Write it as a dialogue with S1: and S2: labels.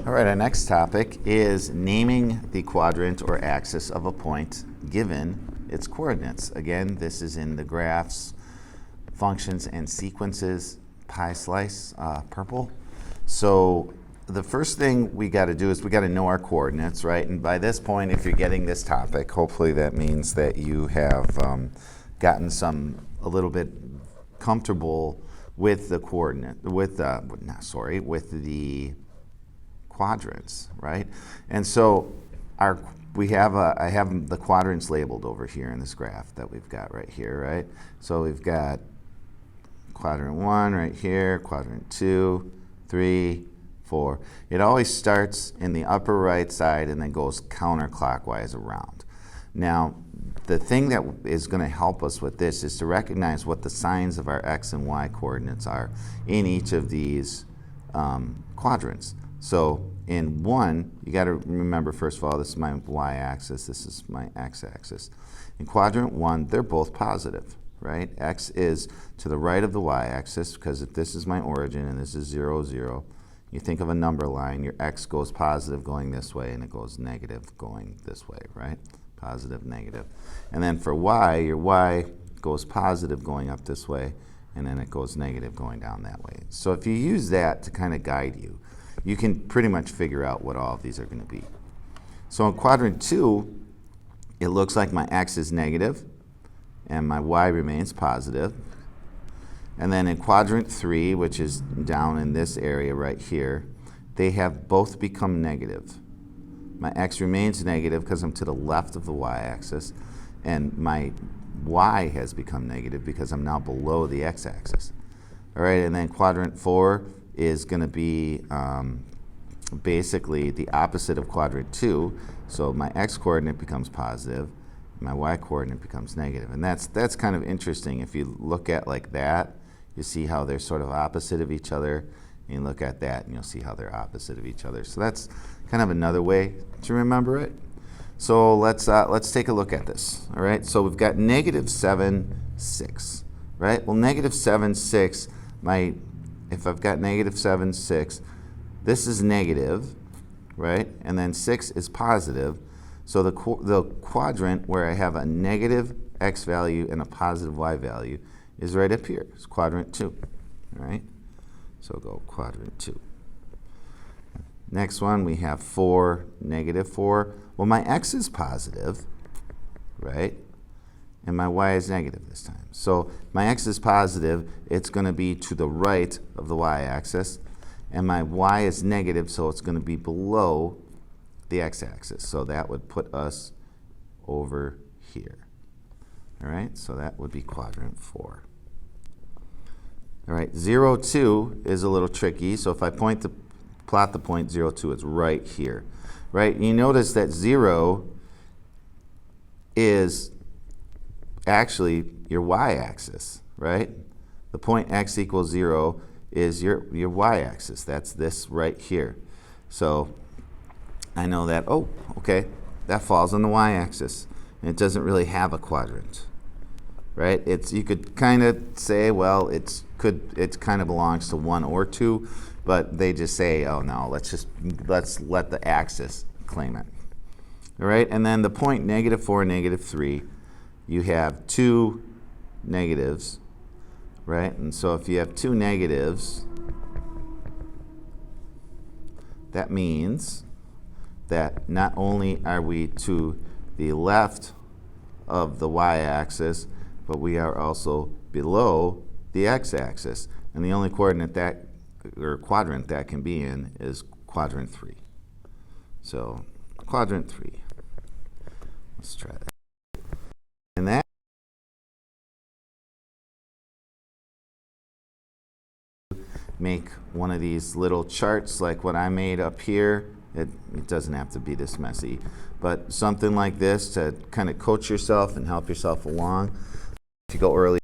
S1: All right, our next topic is naming the quadrant or axis of a point given its coordinates. Again, this is in the graphs, functions, and sequences, pie slice, purple. So the first thing we got to do is we got to know our coordinates, right? And by this point, if you're getting this topic, hopefully that means that you have gotten a little bit comfortable with the coordinate, with the quadrants, right? And so I have the quadrants labeled over here in this graph that we've got right here, right? So we've got quadrant 1 right here, quadrant 2, 3, 4. It always starts in the upper right side and then goes counterclockwise around. Now, the thing that is going to help us with this is to recognize what the signs of our x and y coordinates are in each of these quadrants. So in 1, you got to remember, first of all, this is my y-axis, this is my x-axis. In quadrant 1, they're both positive, right? X is to the right of the y-axis, because if this is my origin and this is 0, 0, you think of a number line, your x goes positive going this way and it goes negative going this way, right? Positive, negative. And then for y, your y goes positive going up this way, and then it goes negative going down that way. So if you use that to kind of guide you, you can pretty much figure out what all of these are going to be. So in quadrant 2, it looks like my x is negative and my y remains positive. And then in quadrant 3, which is down in this area right here, they have both become negative. My x remains negative because I'm to the left of the y-axis, and my y has become negative because I'm now below the x-axis. All right, and then quadrant 4 is going to be basically the opposite of quadrant 2. So my x-coordinate becomes positive, my y-coordinate becomes negative. And that's kind of interesting. If you look at like that, you see how they're sort of opposite of each other. And you look at that and you'll see how they're opposite of each other. So that's kind of another way to remember it. So let's take a look at this. All right, so we've got negative 7, 6, right? Well, negative 7, 6, if I've got negative 7, 6, this is negative, right? And then 6 is positive. So the quadrant where I have a negative x value and a positive y value is right up here. It's quadrant 2, all right? So go quadrant 2. Next one, we have 4, negative 4. Well, my x is positive, right? And my y is negative this time. So my x is positive, it's going to be to the right of the y-axis, and my y is negative, so it's going to be below the x-axis. So that would put us over here. All right, so that would be quadrant 4. All right, 0, 2 is a little tricky. So if I plot the point 0, 2, it's right here, right? You notice that 0 is actually your y-axis, right? The point x equals 0 is your y-axis. That's this right here. So I know that, oh, okay, that falls on the y-axis. And it doesn't really have a quadrant, right? You could kind of say, well, it kind of belongs to 1 or 2, but they just say, oh no, let's let the axis claim it. All right, and then the point negative 4, negative 3, you have 2 negatives, right? And so if you have 2 negatives, that means that not only are we to the left of the y-axis, but we are also below the x-axis. And the only coordinate quadrant that can be in is quadrant 3. So quadrant 3. Let's try that. And that make one of these little charts like what I made up here. It doesn't have to be this messy, but something like this to kind of coach yourself and help yourself along. If you go early